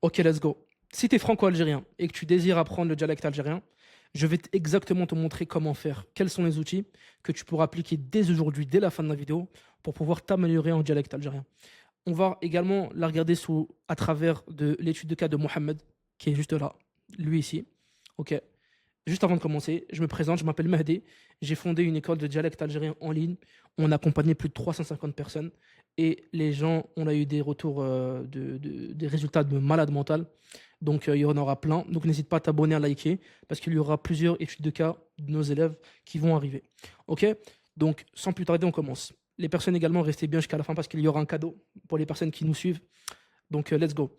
Ok, let's go. Si tu es franco-algérien et que tu désires apprendre le dialecte algérien, je vais exactement te montrer comment faire, quels sont les outils que tu pourras appliquer dès aujourd'hui, dès la fin de la vidéo, pour pouvoir t'améliorer en dialecte algérien. On va également la regarder à travers de l'étude de cas de Mohamed, qui est juste là, lui ici. Ok. Juste avant de commencer, je me présente, je m'appelle Mehdi. J'ai fondé une école de dialecte algérien en ligne. On a accompagné plus de 350 personnes et les gens, on a eu des retours, des résultats de malade mental. Donc, il y en aura plein. Donc, n'hésite pas à t'abonner, à liker parce qu'il y aura plusieurs études de cas de nos élèves qui vont arriver. Ok. Donc, sans plus tarder, on commence. Les personnes également, restez bien jusqu'à la fin parce qu'il y aura un cadeau pour les personnes qui nous suivent. Donc, let's go.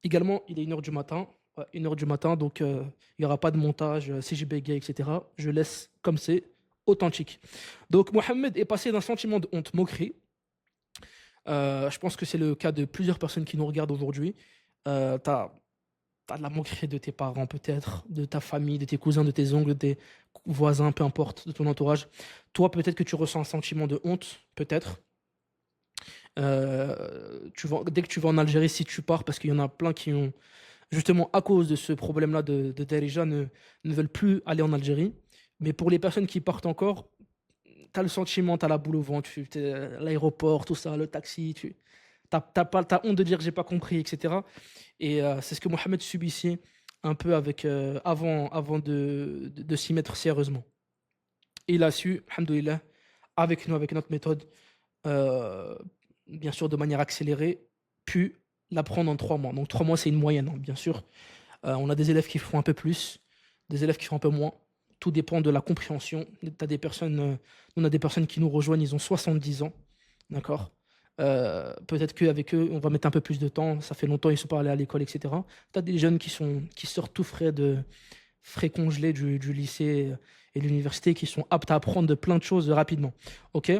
Également, il est 1h du matin. Ouais, 1h du matin, donc il n'y aura pas de montage, si j'ai bégayé, etc. Je laisse comme c'est, authentique. Donc, Mohamed est passé d'un sentiment de honte, moquerie. Je pense que c'est le cas de plusieurs personnes qui nous regardent aujourd'hui. T'as de la moquerie de tes parents, peut-être, de ta famille, de tes cousins, de tes oncles, de tes voisins, peu importe, de ton entourage. Toi, peut-être que tu ressens un sentiment de honte, peut-être. Dès que tu vas en Algérie, si tu pars, parce qu'il y en a plein qui ont justement à cause de ce problème-là de Darija, ne veulent plus aller en Algérie. Mais pour les personnes qui partent encore, tu as le sentiment, tu as la boule au ventre, l'aéroport, tout ça, le taxi, tu t'as honte de dire j'ai pas compris, etc. Et c'est ce que Mohamed subissait un peu avant de s'y mettre sérieusement. Et il a su, alhamdoulilah, avec nous, avec notre méthode, euh, bien sûr de manière accélérée, pu l'apprendre en 3 mois. Donc 3 mois, c'est une moyenne, hein, bien sûr. On a des élèves qui font un peu plus, des élèves qui font un peu moins. Tout dépend de la compréhension. On a des personnes qui nous rejoignent, ils ont 70 ans, d'accord. Peut-être qu'avec eux, on va mettre un peu plus de temps. Ça fait longtemps, ils sont pas allés à l'école, etc. Tu as des jeunes qui sortent tout frais congelés du lycée et de l'université, qui sont aptes à apprendre de plein de choses rapidement. Ok.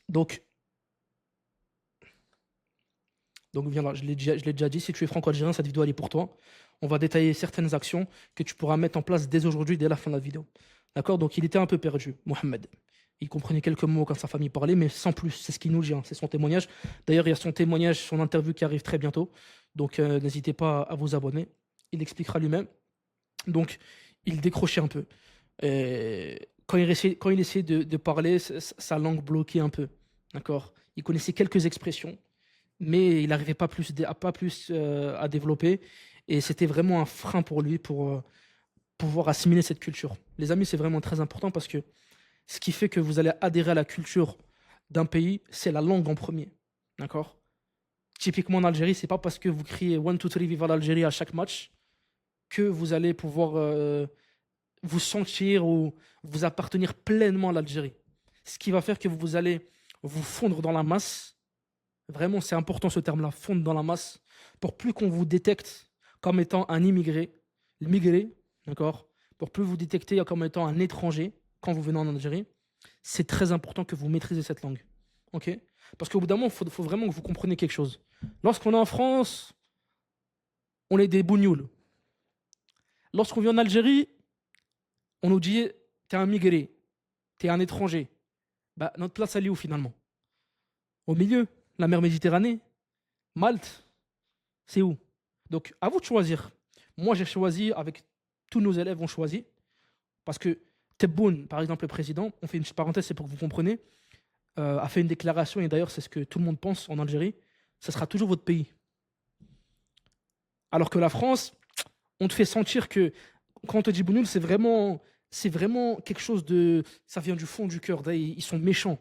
Donc, donc viens là, je l'ai déjà dit, si tu es franco-algérien, cette vidéo elle est pour toi. On va détailler certaines actions que tu pourras mettre en place dès aujourd'hui, dès la fin de la vidéo. D'accord? Donc il était un peu perdu, Mohamed. Il comprenait quelques mots quand sa famille parlait, mais sans plus. C'est ce qu'il nous dit, hein, c'est son témoignage. D'ailleurs, il y a son témoignage, son interview qui arrive très bientôt. Donc n'hésitez pas à vous abonner. Il expliquera lui-même. Donc il décrochait un peu. Quand il essayait de parler, sa langue bloquait un peu. D'accord? Il connaissait quelques expressions mais il n'arrivait pas plus à développer. Et c'était vraiment un frein pour lui pour pouvoir assimiler cette culture. Les amis, c'est vraiment très important parce que ce qui fait que vous allez adhérer à la culture d'un pays, c'est la langue en premier. D'accord? Typiquement en Algérie, c'est pas parce que vous criez One, two, three, viva l'Algérie à chaque match que vous allez pouvoir vous sentir ou vous appartenir pleinement à l'Algérie. Ce qui va faire que vous allez vous fondre dans la masse. Vraiment, c'est important ce terme-là, fondre dans la masse, pour plus qu'on vous détecte comme étant un migré, d'accord? Pour plus vous détecter comme étant un étranger quand vous venez en Algérie, c'est très important que vous maîtrisez cette langue, ok? Parce qu'au bout d'un moment, faut vraiment que vous compreniez quelque chose. Lorsqu'on est en France, on est des bougnoules. Lorsqu'on vient en Algérie, on nous dit, t'es un migré, t'es un étranger. Bah, notre place, elle est où finalement? Au milieu, la mer Méditerranée, Malte, c'est où? Donc, à vous de choisir. Moi, j'ai choisi, avec tous nos élèves ont choisi, parce que Tebboune, par exemple, le président, on fait une petite parenthèse, c'est pour que vous compreniez, a fait une déclaration, et d'ailleurs, c'est ce que tout le monde pense en Algérie, ça sera toujours votre pays. Alors que la France, on te fait sentir que quand on te dit Bougnoul, c'est vraiment quelque chose de. Ça vient du fond du cœur. Ils sont méchants.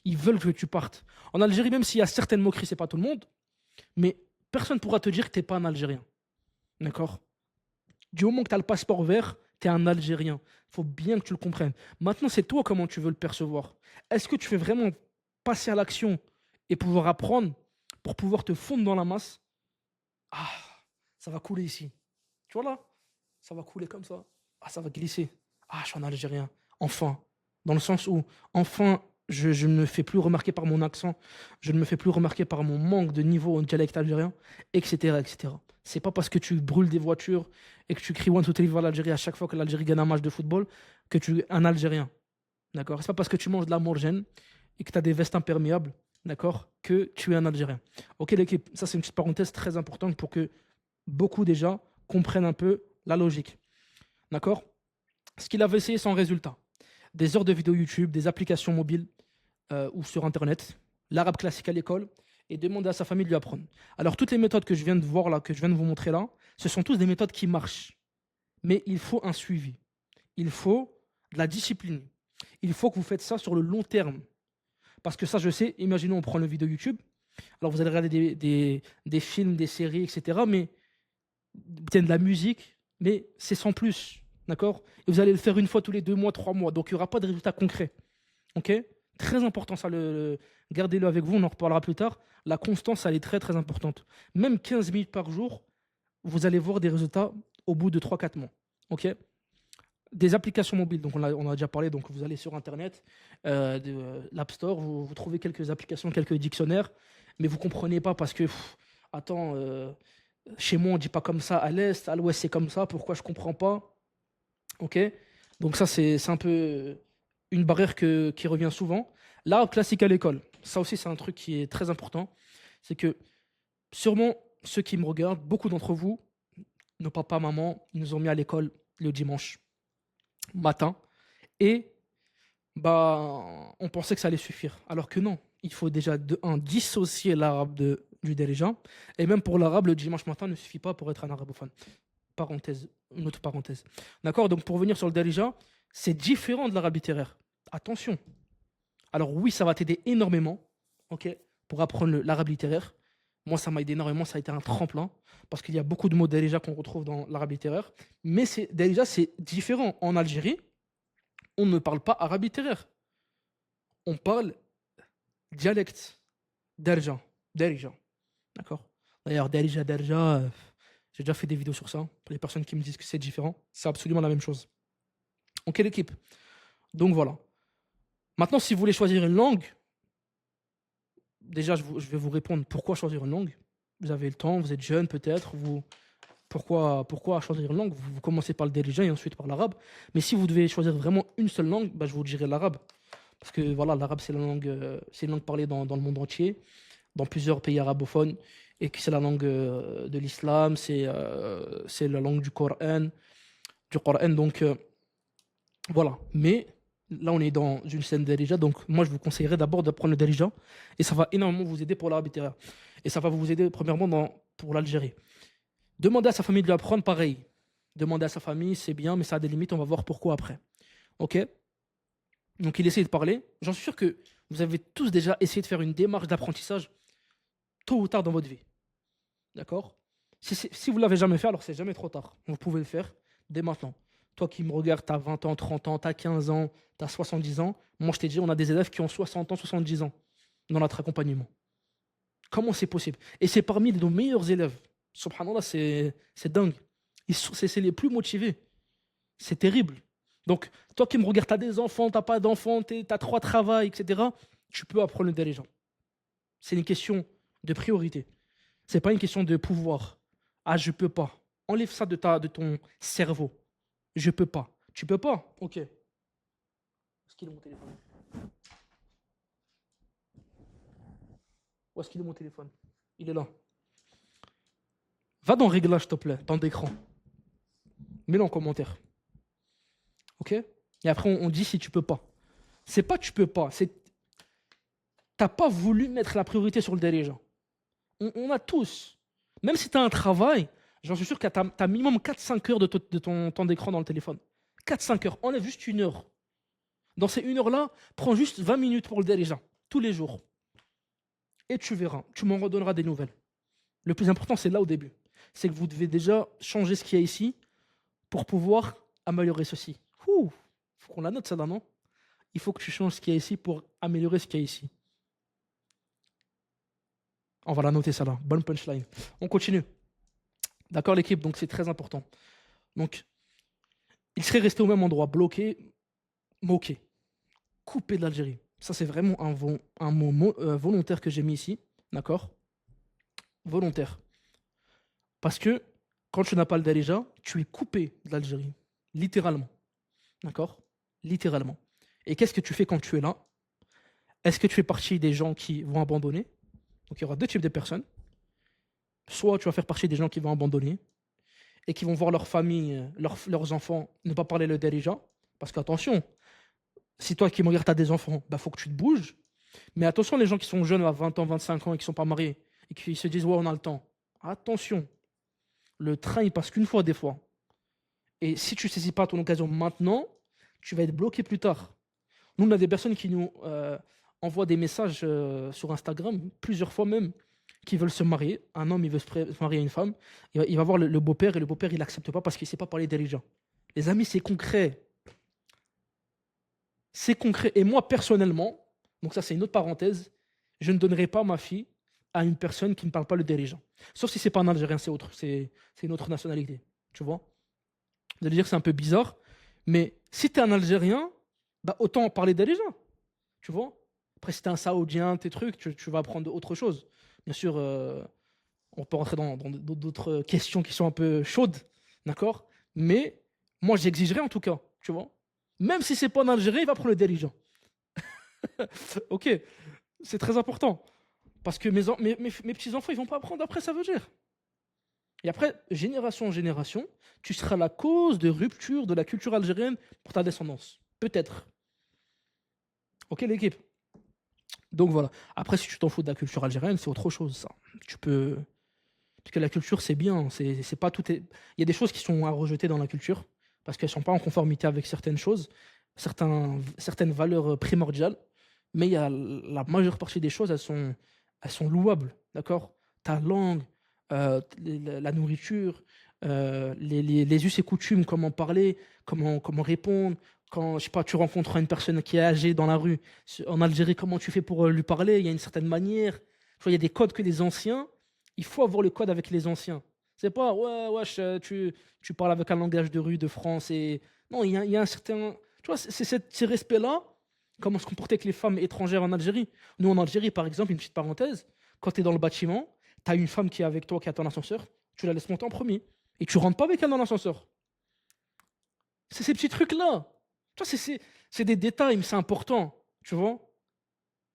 Ils veulent que tu partes. En Algérie, même s'il y a certaines moqueries, c'est pas tout le monde, mais personne ne pourra te dire que t'es pas un Algérien. D'accord? Du moment que tu as le passeport vert, tu es un Algérien. Il faut bien que tu le comprennes. Maintenant, c'est toi comment tu veux le percevoir. Est-ce que tu veux vraiment passer à l'action et pouvoir apprendre pour pouvoir te fondre dans la masse? Ah, ça va couler ici. Tu vois là? Ça va couler comme ça. Ah, ça va glisser. Ah, je suis un Algérien. Enfin. Dans le sens où, enfin, je ne me fais plus remarquer par mon accent, je ne me fais plus remarquer par mon manque de niveau en dialecte algérien, etc., etc. C'est pas parce que tu brûles des voitures et que tu cries One, two, three, viva l'Algérie à chaque fois que l'Algérie gagne un match de football que tu es un Algérien. D'accord? C'est pas parce que tu manges de la morgène et que tu as des vestes imperméables, d'accord, que tu es un Algérien. Ok, l'équipe, ça c'est une petite parenthèse très importante pour que beaucoup déjà comprennent un peu la logique. D'accord? Ce qu'il avait essayé sans résultat. Des heures de vidéos YouTube, des applications mobiles ou sur Internet, l'arabe classique à l'école, et demander à sa famille de lui apprendre. Alors, toutes les méthodes que je viens de voir là, que je viens de vous montrer là, ce sont tous des méthodes qui marchent. Mais il faut un suivi. Il faut de la discipline. Il faut que vous faites ça sur le long terme. Parce que ça, je sais, imaginons, on prend le vidéo YouTube. Alors, vous allez regarder des films, des séries, etc. Mais de la musique, mais c'est sans plus. D'accord? Et vous allez le faire une fois tous les 2 mois, 3 mois. Donc, il n'y aura pas de résultat concret. Ok? Très important, ça. Gardez-le avec vous, on en reparlera plus tard. La constance, elle est très, très importante. Même 15 minutes par jour, vous allez voir des résultats au bout de 3 4 mois. Ok? Des applications mobiles, donc on a déjà parlé, donc vous allez sur Internet, l'App Store, vous trouvez quelques applications, quelques dictionnaires, mais vous ne comprenez pas parce que, attends, chez moi on ne dit pas comme ça, à l'Est, à l'Ouest c'est comme ça, pourquoi je ne comprends pas? Ok? Donc ça c'est un peu une barrière qui revient souvent. L'arabe classique à l'école, ça aussi c'est un truc qui est très important, c'est que sûrement ceux qui me regardent, beaucoup d'entre vous, nos papas, maman, ils nous ont mis à l'école le dimanche matin et on pensait que ça allait suffire. Alors que non, il faut déjà dissocier l'arabe du dirigeant. Et même pour l'arabe, le dimanche matin ne suffit pas pour être un arabophone. Parenthèse, une autre parenthèse. D'accord? Donc pour venir sur le dirigeant, c'est différent de l'arabe littéraire. Attention. Alors oui, ça va t'aider énormément, ok, pour apprendre l'arabe littéraire. Moi, ça m'a aidé énormément, ça a été un tremplin, parce qu'il y a beaucoup de mots déjà qu'on retrouve dans l'arabe littéraire. Mais déjà, c'est différent. En Algérie, on ne parle pas arabe littéraire. On parle dialecte d'Arja. Darija. D'accord? D'ailleurs, Darija, Darja, j'ai déjà fait des vidéos sur ça. Pour les personnes qui me disent que c'est différent, c'est absolument la même chose. Ok, l'équipe. Donc voilà. Maintenant, si vous voulez choisir une langue, déjà, je vais vous répondre pourquoi choisir une langue. Vous avez le temps, vous êtes jeune peut-être. Pourquoi choisir une langue? Vous commencez par le Darija et ensuite par l'arabe. Mais si vous devez choisir vraiment une seule langue, je vous dirais l'arabe. Parce que voilà, l'arabe, c'est une langue parlée dans le monde entier, dans plusieurs pays arabophones, et que c'est la langue de l'islam, c'est la langue du Coran. Donc voilà. Mais là, on est dans une scène Darija, donc moi, je vous conseillerais d'abord d'apprendre le Darija, et ça va énormément vous aider pour l'arabe littéraire. Et ça va vous aider premièrement pour l'Algérie. Demandez à sa famille de l'apprendre, pareil. Demander à sa famille, c'est bien, mais ça a des limites, on va voir pourquoi après. Ok? Donc il essaie de parler. J'en suis sûr que vous avez tous déjà essayé de faire une démarche d'apprentissage tôt ou tard dans votre vie. D'accord? Si vous ne l'avez jamais fait, alors c'est jamais trop tard. Vous pouvez le faire dès maintenant. Toi qui me regardes, tu as 20 ans, 30 ans, tu as 15 ans, tu as 70 ans. Moi, je t'ai dit, on a des élèves qui ont 60 ans, 70 ans dans notre accompagnement. Comment c'est possible? Et c'est parmi nos meilleurs élèves. Subhanallah, c'est dingue. C'est les plus motivés. C'est terrible. Donc, toi qui me regardes, tu as des enfants, tu n'as pas d'enfants, tu as 3 travails, etc. Tu peux apprendre le dirigeant. C'est une question de priorité. Ce n'est pas une question de pouvoir. Ah, je peux pas. Enlève ça de ton cerveau. Je peux pas. Tu peux pas? Ok. Où est-ce qu'il est mon téléphone? Où est-ce qu'il est mon téléphone? Il est là. Va dans Réglage, s'il te plaît, dans d'écran. Mets-le en commentaire. Ok? Et après, on dit si tu peux pas. C'est pas tu peux pas, c'est t'as pas voulu mettre la priorité sur le dirigeant. On a tous. Même si tu as un travail, j'en suis sûr que tu as minimum 4-5 heures de ton temps d'écran dans le téléphone. 4-5 heures. Enlève juste 1 heure. Dans ces 1 heure-là, prends juste 20 minutes pour le dirigeant, tous les jours. Et tu verras, tu m'en redonneras des nouvelles. Le plus important, c'est là au début. C'est que vous devez déjà changer ce qu'il y a ici pour pouvoir améliorer ceci. Il faut qu'on la note, ça, là, non? Il faut que tu changes ce qu'il y a ici pour améliorer ce qu'il y a ici. On va la noter, ça là. Bonne punchline. On continue. D'accord, l'équipe? Donc, c'est très important. Donc, il serait resté au même endroit, bloqué, moqué, coupé de l'Algérie. Ça, c'est vraiment un mot volontaire que j'ai mis ici. D'accord? Volontaire. Parce que quand tu n'as pas le Darija, tu es coupé de l'Algérie. Littéralement. D'accord? Littéralement. Et qu'est-ce que tu fais quand tu es là? Est-ce que tu fais partie des gens qui vont abandonner? Donc, il y aura 2 types de personnes. soit tu vas faire partie des gens qui vont abandonner et qui vont voir leur famille, leurs enfants ne pas parler le dérija. Parce qu'attention, si toi qui me regardes, tu as des enfants, bah faut que tu te bouges. Mais attention, les gens qui sont jeunes à 20 ans, 25 ans et qui ne sont pas mariés et qui se disent ouais, on a le temps. Attention, le train il passe qu'une fois des fois. Et si tu ne saisis pas ton occasion maintenant, tu vas être bloqué plus tard. Nous, on a des personnes qui nous envoient des messages sur Instagram, plusieurs fois même, qui veulent se marier. Un homme, il veut se marier à une femme. Il va voir le beau-père et le beau-père, il n'accepte pas parce qu'il ne sait pas parler dirigeant. Les amis, c'est concret. C'est concret. Et moi, personnellement, donc ça, c'est une autre parenthèse, je ne donnerai pas ma fille à une personne qui ne parle pas le dirigeant. Sauf si c'est pas un Algérien, c'est autre. C'est une autre nationalité. Tu vois? Vous allez dire que c'est un peu bizarre. Mais si tu es un Algérien, bah, autant parler dirigeant. Tu vois? Après, si t'es un Saoudien, tes trucs, tu vas apprendre autre chose. Bien sûr, on peut rentrer dans d'autres questions qui sont un peu chaudes, d'accord? Mais moi, j'exigerais en tout cas, tu vois? Même si c'est pas un Algérien, il va prendre le dirigeant. Ok, c'est très important. Parce que mes petits-enfants, ils vont pas apprendre après, ça veut dire. Et après, génération en génération, tu seras la cause de rupture de la culture algérienne pour ta descendance. Peut-être. Ok, l'équipe? Donc voilà. Après, si tu t'en fous de la culture algérienne, c'est autre chose, ça. Tu peux. Parce que la culture, c'est bien. C'est pas tout. Il y a des choses qui sont à rejeter dans la culture parce qu'elles sont pas en conformité avec certaines choses, certaines valeurs primordiales. Mais il y a la majeure partie des choses, elles sont louables, d'accord? Ta langue, la nourriture, les us et coutumes, comment parler, comment répondre. Quand, je sais pas, tu rencontres une personne qui est âgée dans la rue, en Algérie, comment tu fais pour lui parler? Il y a une certaine manière. Tu vois, il y a des codes que les anciens, il faut avoir le code avec les anciens. C'est pas, ouais, wesh, tu parles avec un langage de rue de France et. Non, il y a un certain. Tu vois, c'est ce respect-là, comment se comporter avec les femmes étrangères en Algérie. Nous, en Algérie, par exemple, une petite parenthèse, quand tu es dans le bâtiment, tu as une femme qui est avec toi, qui attend l'ascenseur, tu la laisses monter en premier. Et tu rentres pas avec elle dans l'ascenseur. C'est ces petits trucs-là. Tu vois, c'est des détails, mais c'est important. Tu vois?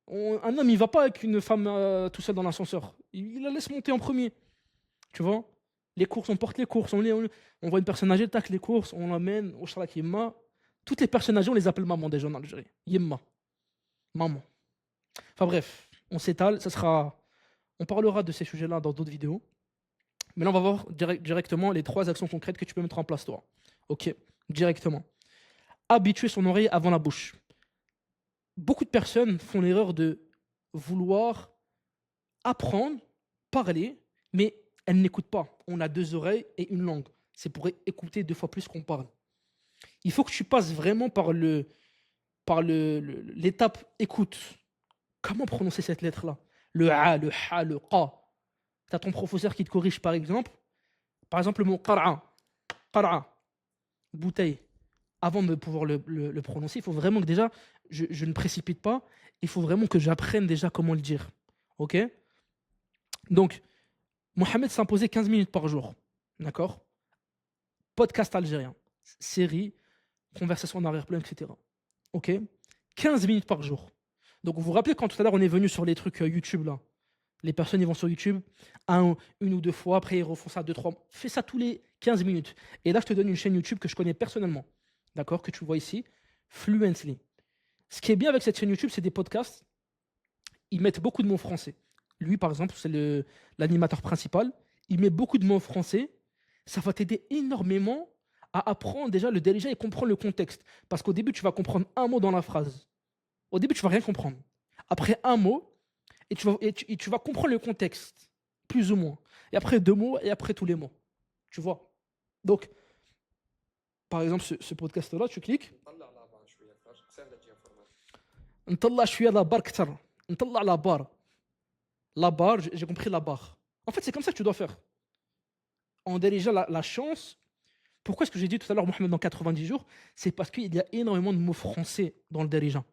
Un homme, il va pas avec une femme tout seul dans l'ascenseur. Il la laisse monter en premier. Tu vois? Les courses, on porte les courses. On voit une personne âgée, tac, les courses, on l'amène au Shalak Yemma. Toutes les personnes âgées, on les appelle maman déjà en Algérie. Yemma. Maman. Enfin bref, on s'étale. On parlera de ces sujets-là dans d'autres vidéos. Mais là, on va voir directement les 3 actions concrètes que tu peux mettre en place, toi. Ok? Directement. Habituer son oreille avant la bouche. Beaucoup de personnes font l'erreur de vouloir apprendre, parler, mais elles n'écoutent pas. On a 2 oreilles et une langue. C'est pour écouter 2 fois plus qu'on parle. Il faut que tu passes vraiment par l'étape écoute. Comment prononcer cette lettre-là? Le A, le Ha, le Qa. Tu as ton professeur qui te corrige, par exemple. Par exemple, le mot qara'a. Qara'a, bouteille. Avant de pouvoir le prononcer, il faut vraiment que déjà, je ne précipite pas. Il faut vraiment que j'apprenne déjà comment le dire. Ok? Donc, Mohamed s'imposait 15 minutes par jour. D'accord? Podcast algérien, série, conversation en arrière-plan, etc. Ok? 15 minutes par jour. Donc, vous vous rappelez quand tout à l'heure on est venu sur les trucs YouTube là? Les personnes ils vont sur YouTube une ou 2 fois, après ils refont ça 2, 3. Fais ça tous les 15 minutes. Et là, je te donne une chaîne YouTube que je connais personnellement. D'accord? Que tu vois ici. Fluently. Ce qui est bien avec cette chaîne YouTube, c'est des podcasts. Ils mettent beaucoup de mots français. Lui, par exemple, c'est l'animateur principal. Il met beaucoup de mots français. Ça va t'aider énormément à apprendre déjà le diriger et comprendre le contexte. Parce qu'au début, tu vas comprendre un mot dans la phrase. Au début, tu vas rien comprendre. Après un mot, et tu vas comprendre le contexte, plus ou moins. Et après 2 mots, et après tous les mots. Tu vois? Donc, par exemple, ce podcast-là, tu cliques. نطلع شوية la barre كتر. نطلع la barre. La barre, j'ai compris la barre. En fait, c'est comme ça que tu dois faire. En dirigeant la chance. Pourquoi est-ce que j'ai dit tout à l'heure, Mohamed, dans 90 jours? C'est parce qu'il y a énormément de mots français dans le dirigeant.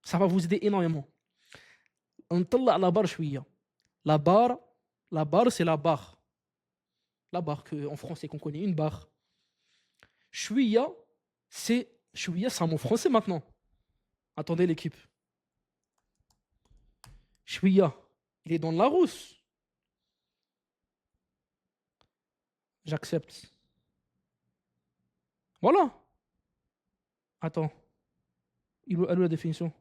Ça va vous aider énormément. نطلع la barre شوية. La barre, c'est la barre. La barre en français qu'on connaît, une barre. Chouïa, c'est un mot français maintenant. Attendez l'équipe. Chouïa, il est dans le Larousse. J'accepte. Voilà. Attends. Elle est la définition?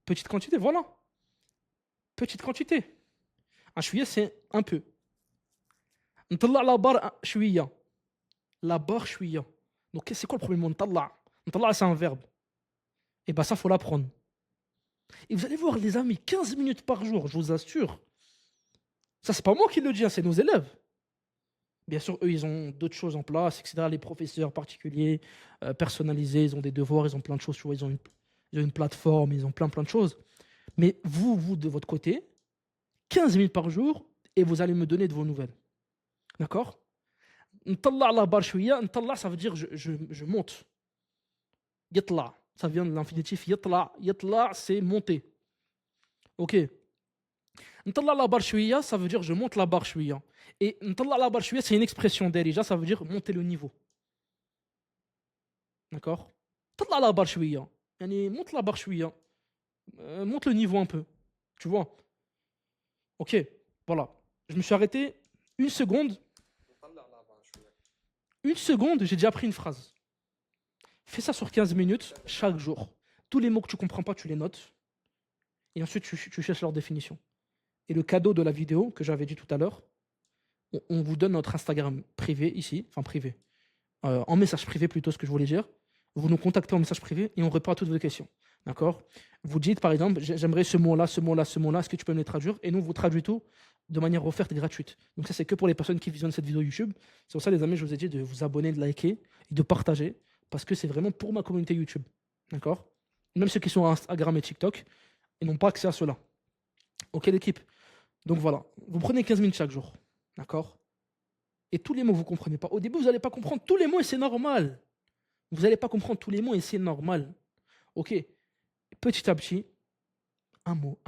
Petite quantité, voilà. Petite quantité. Un chouïa, c'est un peu. نطلع la barre شوية. La barre شوية. Donc c'est quoi le premier mot? نطلع. نطلع, c'est un verbe. Et ben ça, faut l'apprendre. Et vous allez voir, les amis, 15 minutes par jour, je vous assure. Ça, c'est pas moi qui le dis, hein, c'est nos élèves. Bien sûr, eux, ils ont d'autres choses en place, etc. Les professeurs particuliers, personnalisés, ils ont des devoirs, ils ont plein de choses, tu vois, ils ont une plateforme, ils ont plein de choses. Mais vous, de votre côté, 15 minutes par jour, et vous allez me donner de vos nouvelles. D'accord? N'tallah la barre chouïa, n'tallah, ça veut dire je monte. Yatla, ça vient de l'infinitif yatla. Yatla, c'est monter. Ok. N'tallah la barre chouïa, ça veut dire je monte la barre chouïa. Et n'tallah la barre chouïa, c'est une expression déjà, ça veut dire monter le niveau. D'accord? N'tallah la barre chouïa. Monte la barre chouïa. Monte le niveau un peu. Tu vois? Ok, voilà. Je me suis arrêté une seconde. Une seconde, j'ai déjà appris une phrase. Fais ça sur 15 minutes, chaque jour. Tous les mots que tu comprends pas, tu les notes. Et ensuite, tu cherches leur définition. Et le cadeau de la vidéo que j'avais dit tout à l'heure, on vous donne notre Instagram privé ici, enfin privé, en message privé plutôt, ce que je voulais dire. Vous nous contactez en message privé et on répond à toutes vos questions. D'accord? Vous dites par exemple, j'aimerais ce mot-là, ce mot-là, ce mot-là, est-ce que tu peux me les traduire? Et nous, vous traduit tout de manière offerte et gratuite. Donc ça, c'est que pour les personnes qui visionnent cette vidéo YouTube. C'est pour ça, les amis, je vous ai dit de vous abonner, de liker et de partager, parce que c'est vraiment pour ma communauté YouTube. D'accord? Même ceux qui sont à Instagram et TikTok, ils n'ont pas accès à cela. Ok, l'équipe? Donc voilà, vous prenez 15 minutes chaque jour. D'accord? Et tous les mots, vous ne comprenez pas. Au début, vous n'allez pas comprendre tous les mots et c'est normal. Vous n'allez pas comprendre tous les mots et c'est normal. Ok? Petit à petit, un mot.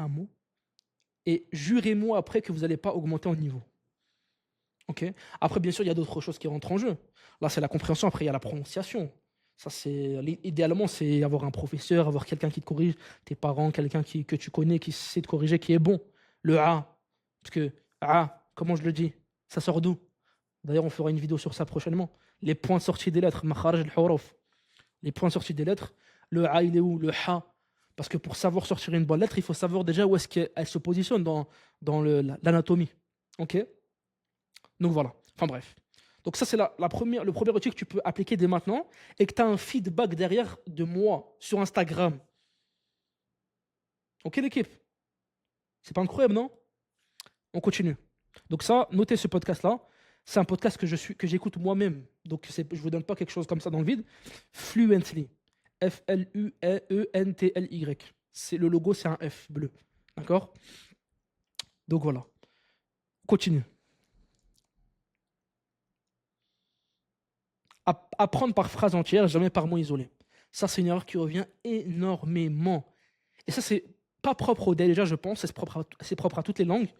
Et jurez-moi après que vous n'allez pas augmenter en niveau. Ok? Après, bien sûr, il y a d'autres choses qui rentrent en jeu. Là, c'est la compréhension. Après, il y a la prononciation. Ça, idéalement, c'est avoir un professeur, avoir quelqu'un qui te corrige, tes parents, quelqu'un que tu connais, qui sait te corriger, qui est bon. Le A. Parce que A, comment je le dis? Ça sort d'où? D'ailleurs, on fera une vidéo sur ça prochainement. Les points de sortie des lettres. Makharaj al-huruf. Les points de sortie des lettres. Le A, il est où? Le Ha. Parce que pour savoir sortir une bonne lettre, il faut savoir déjà où est-ce qu'elle se positionne dans l'anatomie. Ok? Donc voilà. Enfin bref. Donc ça, c'est le premier outil que tu peux appliquer dès maintenant et que tu as un feedback derrière de moi sur Instagram. Ok, l'équipe? C'est pas incroyable, non? On continue. Donc ça, notez ce podcast-là. C'est un podcast que j'écoute moi-même. Donc je ne vous donne pas quelque chose comme ça dans le vide. Fluently. Fluently. Le logo, c'est un F bleu. D'accord? Donc voilà. Continue. Apprendre par phrase entière, jamais par mot isolé. Ça, c'est une erreur qui revient énormément. Et ça, c'est pas propre au déjà, je pense. C'est propre à toutes les langues.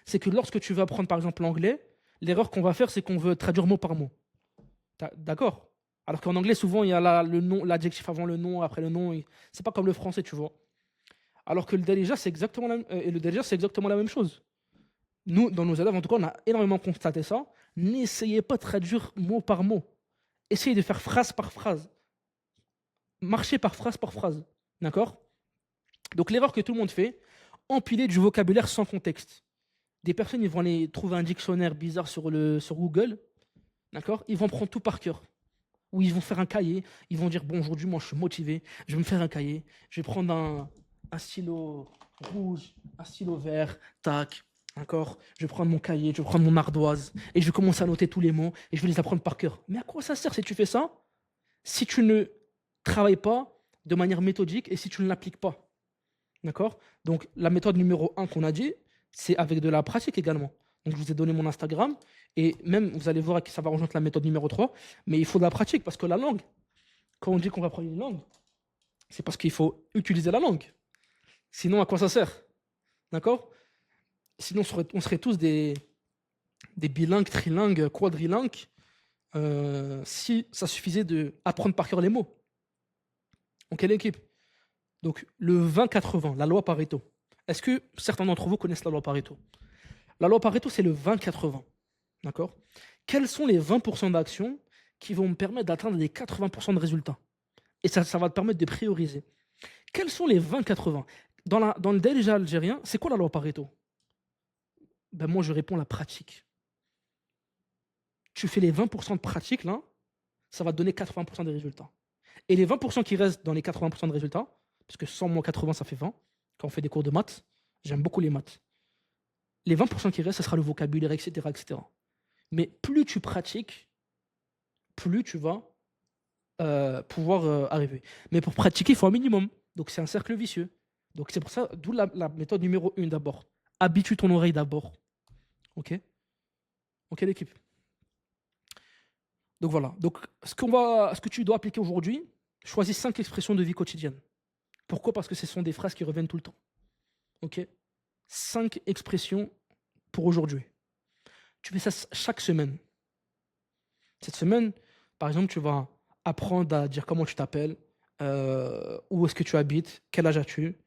C'est que lorsque tu veux apprendre, par exemple, l'anglais, l'erreur qu'on va faire, c'est qu'on veut traduire mot par mot. D'accord? Alors qu'en anglais, souvent, il y a le nom, l'adjectif avant le nom, après le nom. C'est pas comme le français, tu vois. Alors que le déjà, c'est exactement la même chose. Nous, dans nos élèves, en tout cas, on a énormément constaté ça. N'essayez pas de traduire mot par mot. Essayez de faire phrase par phrase. Marchez par phrase. D'accord? Donc l'erreur que tout le monde fait, empiler du vocabulaire sans contexte. Des personnes, ils vont aller trouver un dictionnaire bizarre sur Google. D'accord? Ils vont prendre tout par cœur. Ou ils vont faire un cahier. Ils vont dire, bon, aujourd'hui, moi, je suis motivé. Je vais me faire un cahier. Je vais prendre un stylo rouge, un stylo vert, tac. D'accord? Je vais prendre mon cahier, je vais prendre mon ardoise et je vais commencer à noter tous les mots et je vais les apprendre par cœur. Mais à quoi ça sert si tu fais ça? Si tu ne travailles pas de manière méthodique et si tu ne l'appliques pas. D'accord? Donc, la méthode numéro 1 qu'on a dit, c'est avec de la pratique également. Donc, je vous ai donné mon Instagram et même, vous allez voir que ça va rejoindre la méthode numéro 3, mais il faut de la pratique parce que la langue, quand on dit qu'on va apprendre une langue, c'est parce qu'il faut utiliser la langue. Sinon, à quoi ça sert? D'accord? Sinon, on serait tous des bilingues, trilingues, quadrilingues, si ça suffisait d'apprendre par cœur les mots. Donc, quelle équipe? Donc, le 20-80, la loi Pareto. Est-ce que certains d'entre vous connaissent la loi Pareto? La loi Pareto, c'est le 20-80. D'accord? Quels sont les 20% d'actions qui vont me permettre d'atteindre les 80% de résultats? Et ça va te permettre de prioriser. Quels sont les 20-80? Dans le daily algérien, c'est quoi la loi Pareto? Ben moi, je réponds la pratique. Tu fais les 20% de pratique, là, ça va te donner 80% des résultats. Et les 20% qui restent dans les 80% de résultats, parce que 100 moins 80, ça fait 20, quand on fait des cours de maths, j'aime beaucoup les maths. Les 20% qui restent, ce sera le vocabulaire, etc., etc. Mais plus tu pratiques, plus tu vas pouvoir arriver. Mais pour pratiquer, il faut un minimum. Donc c'est un cercle vicieux. Donc c'est pour ça, d'où la méthode numéro 1 d'abord. Habitue ton oreille d'abord. Ok? Ok l'équipe. Donc voilà. Donc ce que tu dois appliquer aujourd'hui, choisis 5 expressions de vie quotidienne. Pourquoi? Parce que ce sont des phrases qui reviennent tout le temps. Ok? 5 expressions pour aujourd'hui. Tu fais ça chaque semaine. Cette semaine, par exemple, tu vas apprendre à dire comment tu t'appelles, où est-ce que tu habites, quel âge as-tu,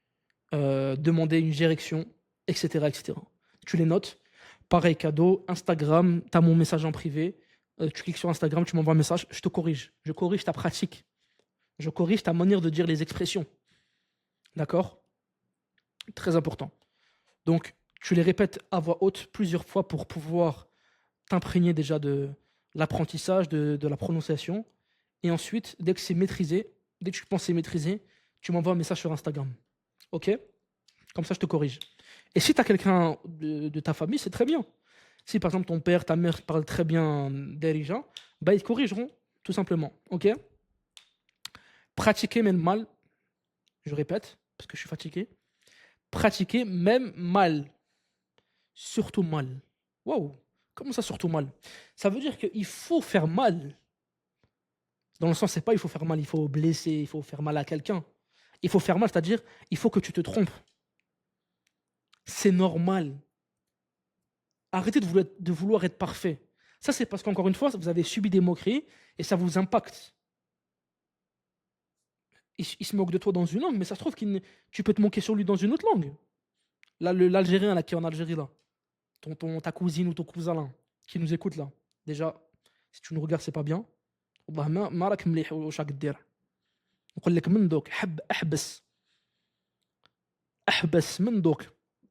demander une direction, etc., etc. Tu les notes. Pareil, cadeau, Instagram, tu as mon message en privé. Tu cliques sur Instagram, tu m'envoies un message, je te corrige. Je corrige ta pratique. Je corrige ta manière de dire les expressions. D'accord? Très important. Donc, tu les répètes à voix haute plusieurs fois pour pouvoir t'imprégner déjà de l'apprentissage, de la prononciation. Et ensuite, dès que c'est maîtrisé, dès que tu penses que c'est maîtrisé, tu m'envoies un message sur Instagram. Ok? Comme ça, je te corrige. Et si tu as quelqu'un de ta famille, c'est très bien. Si par exemple ton père, ta mère parlent très bien d'Erija, bah, ils te corrigeront, tout simplement. Ok? Pratiquer même mal, je répète, parce que je suis fatigué. Pratiquer même mal. Surtout mal. Waouh! Comment ça, surtout mal? Ça veut dire qu'il faut faire mal. Dans le sens, c'est pas il faut faire mal, il faut blesser, il faut faire mal à quelqu'un. Il faut faire mal, c'est-à-dire il faut que tu te trompes. C'est normal. Arrêtez de vouloir être parfait. Ça, c'est parce qu'encore une fois, vous avez subi des moqueries et ça vous impacte. Il se moque de toi dans une langue, mais ça se trouve que tu peux te moquer sur lui dans une autre langue. Là, l'Algérien là, qui est en Algérie, là, ta cousine ou ton cousin là, qui nous écoute là, déjà, si tu nous regardes, c'est pas bien. والله ما راك مليح واش راك دير نقول لك من دوك احبس من دوك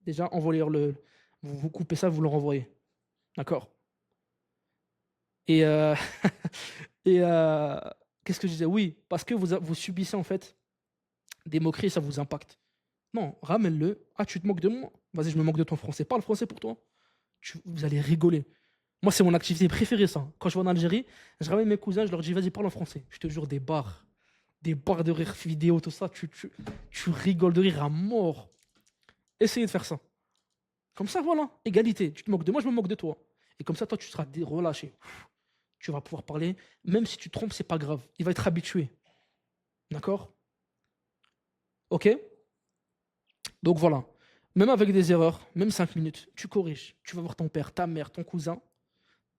déjà envoyez vous coupez ça, vous le renvoyez, d'accord? Et et qu'est-ce que je disais? Oui, parce que vous subissez en fait des moqueries, ça vous impacte. Non, ramène-le. Ah, tu te moques de moi? Vas-y, je me moque de ton français. Parle français pour toi. Vous allez rigoler. Moi, c'est mon activité préférée, ça. Quand je vais en Algérie, je ramène mes cousins, je leur dis, vas-y, parle en français. Je te jure, des barres de rire vidéo, tout ça, tu rigoles de rire à mort. Essayez de faire ça. Comme ça, voilà, égalité. Tu te moques de moi, je me moque de toi. Et comme ça, toi, tu seras relâché. Tu vas pouvoir parler. Même si tu te trompes, c'est pas grave. Il va être habitué. D'accord? Ok? Donc voilà. Même avec des erreurs, même 5 minutes, tu corriges. Tu vas voir ton père, ta mère, ton cousin.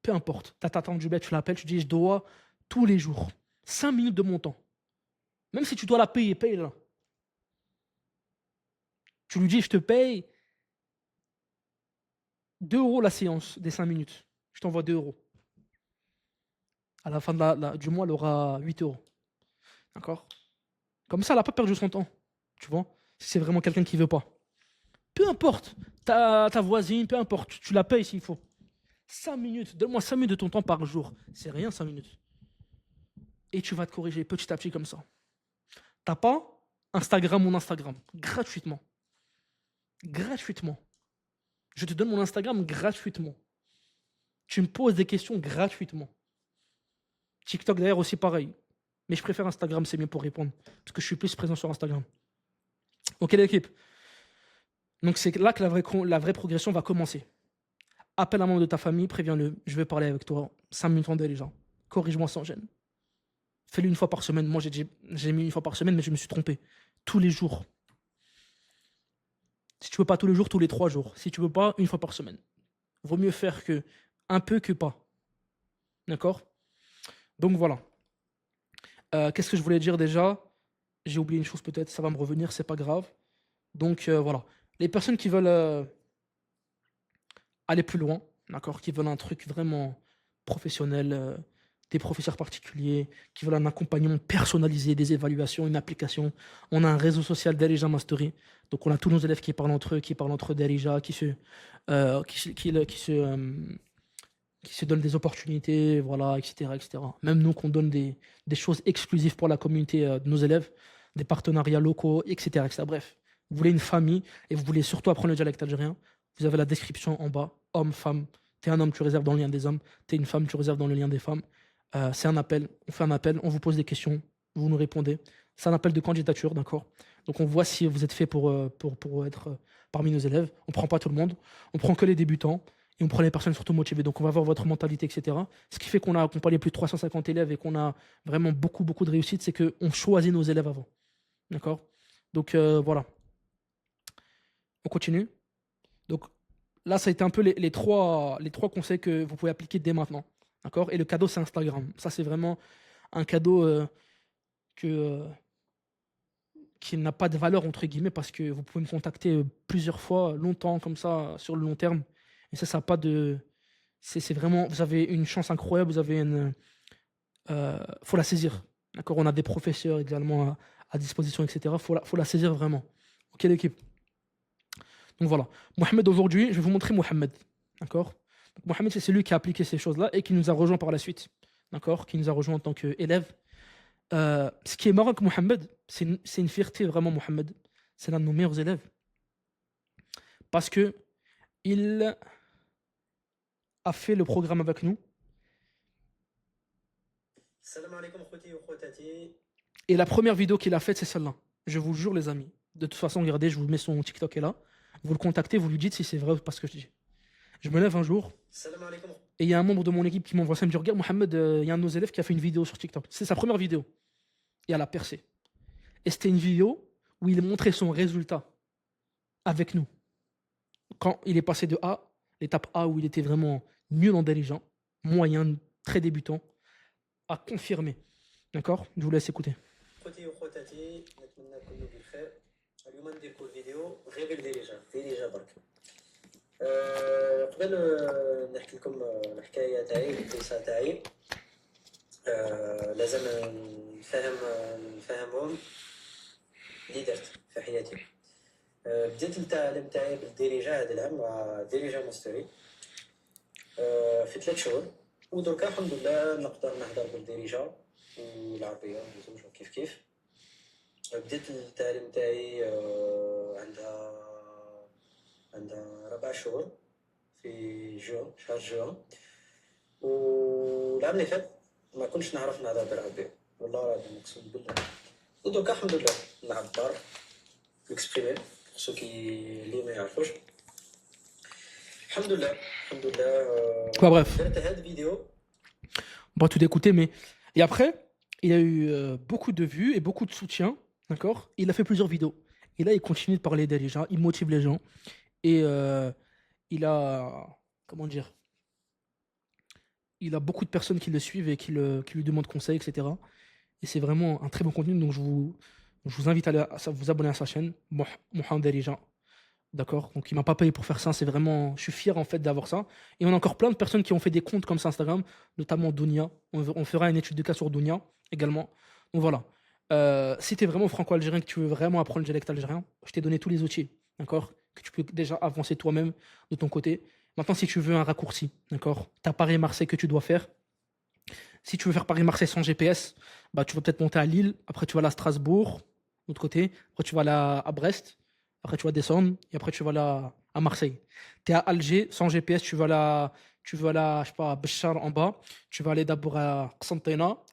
Peu importe. Ta tante du bled, tu l'appelles, tu dis, je dois tous les jours 5 minutes de mon temps. Même si tu dois la payer, paye-la. Tu lui dis, je te paye 2 euros la séance des 5 minutes. Je t'envoie 2 euros. À la fin du mois, elle aura 8 euros. D'accord? Comme ça, elle n'a pas perdu son temps. Tu vois? Si c'est vraiment quelqu'un qui ne veut pas. Peu importe. Ta voisine, peu importe. Tu la payes s'il faut. 5 minutes. Donne-moi 5 minutes de ton temps par jour. C'est rien, 5 minutes. Et tu vas te corriger petit à petit comme ça. T'as pas Instagram, mon Instagram. Gratuitement. Gratuitement. Je te donne mon Instagram gratuitement. Tu me poses des questions gratuitement. TikTok d'ailleurs aussi pareil. Mais je préfère Instagram, c'est mieux pour répondre. Parce que je suis plus présent sur Instagram. Ok l'équipe. Donc c'est là que la vraie progression va commencer. Appelle un membre de ta famille, préviens-le. Je vais parler avec toi. 5 minutes en déjà. Corrige-moi sans gêne. Fais-le une fois par semaine. Moi j'ai mis une fois par semaine, mais je me suis trompé. Tous les jours. Si tu veux pas tous les jours, tous les 3 jours. Si tu veux pas, une fois par semaine. Vaut mieux faire que un peu que pas. D'accord? Donc voilà. Qu'est-ce que je voulais dire déjà? J'ai oublié une chose peut-être, ça va me revenir, c'est pas grave. Donc voilà. Les personnes qui veulent aller plus loin, d'accord, qui veulent un truc vraiment professionnel, des professeurs particuliers, qui veulent un accompagnement personnalisé, des évaluations, une application. On a un réseau social Derija Mastery. Donc on a tous nos élèves qui parlent entre eux Derija, qui se donnent des opportunités, voilà, etc., etc. Même nous, qu'on donne des choses exclusives pour la communauté de nos élèves, des partenariats locaux, etc., etc. Bref, vous voulez une famille et vous voulez surtout apprendre le dialecte algérien, vous avez la description en bas, homme, femme. T'es un homme, tu réserves dans le lien des hommes. T'es une femme, tu réserves dans le lien des femmes. C'est un appel, on fait un appel, on vous pose des questions, vous nous répondez. C'est un appel de candidature, d'accord. Donc on voit si vous êtes fait pour être parmi nos élèves. On prend pas tout le monde, on prend que les débutants et on prend les personnes surtout motivées. Donc on va voir votre mentalité, etc. Ce qui fait qu'on a accompagné plus de 350 élèves et qu'on a vraiment beaucoup, beaucoup de réussite, c'est qu'on choisit nos élèves avant. D'accord. Donc voilà. On continue. Donc là, ça a été un peu les trois conseils que vous pouvez appliquer dès maintenant. D'accord. Et le cadeau, c'est Instagram. Ça, c'est vraiment un cadeau que, qui n'a pas de valeur, entre guillemets, parce que vous pouvez me contacter plusieurs fois, longtemps, comme ça, sur le long terme. Et ça n'a pas de. C'est vraiment. Vous avez une chance incroyable, vous avez une. Faut la saisir. D'accord. On a des professeurs également à disposition, etc. Faut la saisir vraiment. Ok, l'équipe. Donc voilà. Mohamed, aujourd'hui, je vais vous montrer Mohamed. D'accord. Donc, Mohamed, c'est celui qui a appliqué ces choses-là et qui nous a rejoint par la suite. D'accord. Qui nous a rejoint en tant qu'élève. Ce qui est marrant avec Mohamed, c'est une fierté vraiment, Mohamed. C'est l'un de nos meilleurs élèves. Parce que il a fait le programme avec nous. Et la première vidéo qu'il a faite, c'est celle-là. Je vous jure, les amis. De toute façon, regardez, je vous mets son TikTok est là. Vous le contactez, vous lui dites si c'est vrai ou pas ce que je dis. Je me lève un jour et il y a un membre de mon équipe qui m'envoie ça. Il me dit, regarde, Mohamed, il y a un de nos élèves qui a fait une vidéo sur TikTok. C'est sa première vidéo. Et elle a percé. Et c'était une vidéo où il montrait son résultat avec nous. Quand il est passé de A, l'étape A où il était vraiment nul en dirigeant, moyen, très débutant, à confirmer. D'accord. Je vous laisse écouter. اليوم ندير فيديو غير ديريجا برك. قبل نحكي لكم الحكايه تاعي القصه تاعي. لازم نفهمهم اللي درت في حياتي. بديت التعليم تاعي بالديريجا هذا العام مع ديريجا ماستري في 3 شهور، ودركا الحمد لله نقدر نهضر بالديريجا والعربيه وزوج كيف بديت التعليم تاعي عندها 4 شهور في شهر جون، والعام اللي فات ما كنتش نعرف نهضر بالعربية، والله العظيم اقسم بالله. ودركا الحمد لله نعبر نكسبريمي سو اللي ما يعرفوش. الحمد لله Quoi, bref. درت هاد الفيديو. On va tout écouter, mais. Et après, il a eu beaucoup de vues et beaucoup de soutien. D'accord. Il a fait plusieurs vidéos. Et là, il continue de parler d'elle, les gens. Il motive les gens. Et il a. Comment dire. Il a beaucoup de personnes qui le suivent et qui lui demandent conseils, etc. Et c'est vraiment un très bon contenu. Donc, je vous invite à vous abonner à sa chaîne, Mohamed Derija. D'accord. Donc, il m'a pas payé pour faire ça. C'est vraiment. Je suis fier, en fait, d'avoir ça. Et on a encore plein de personnes qui ont fait des comptes comme ça Instagram, notamment Dounia. On fera une étude de cas sur Dounia également. Donc, voilà. Si tu es vraiment franco-algérien, que tu veux vraiment apprendre le dialecte algérien, je t'ai donné tous les outils. D'accord. Que tu peux déjà avancer toi-même de ton côté. Maintenant, si tu veux un raccourci, d'accord, tu as Paris-Marseille que tu dois faire. Si tu veux faire Paris-Marseille sans GPS, bah, tu vas peut-être monter à Lille. Après, tu vas aller à Strasbourg, de l'autre côté. Après, tu vas aller à Brest. Après, tu vas descendre. Et après, tu vas aller à Marseille. Tu es à Alger, sans GPS, je sais pas, à Béchar en bas. Tu vas aller d'abord à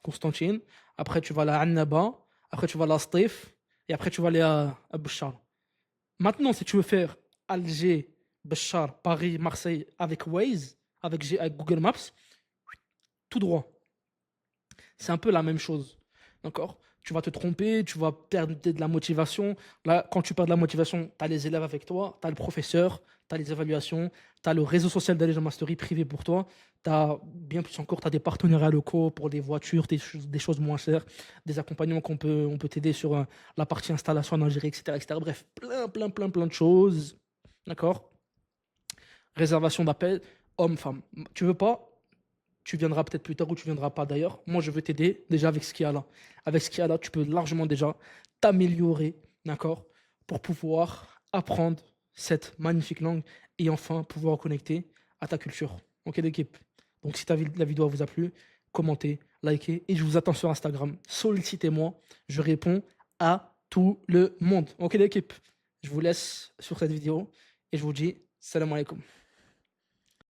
Constantine. Après, tu vas aller à Annaba. Après, tu vas aller à Stif. Et après, tu vas aller à Béchar. Maintenant, si tu veux faire Alger, Béchar, Paris, Marseille avec Waze, avec Google Maps, tout droit. C'est un peu la même chose. D'accord. Tu vas te tromper, tu vas perdre de la motivation. Là, quand tu perds de la motivation, tu as les élèves avec toi, tu as le professeur, tu as les évaluations, tu as le réseau social d'Allégeance Mastery privé pour toi, tu as bien plus encore, tu as des partenariats locaux pour des voitures, des choses moins chères, des accompagnements on peut t'aider sur la partie installation en Algérie, etc., etc. Bref, plein de choses. D'accord. Réservation d'appel. homme, femme. Tu veux pas, tu viendras peut-être plus tard ou tu viendras pas d'ailleurs. Moi, je veux t'aider déjà avec ce qu'il y a là. Avec ce qu'il y a là, tu peux largement déjà t'améliorer, d'accord, pour pouvoir apprendre cette magnifique langue et enfin pouvoir connecter à ta culture. Ok, l'équipe. Donc, si la vidéo vous a plu, commentez, likez et je vous attends sur Instagram. Sollicitez-moi, je réponds à tout le monde. Ok, l'équipe. Je vous laisse sur cette vidéo et je vous dis salam alaikum.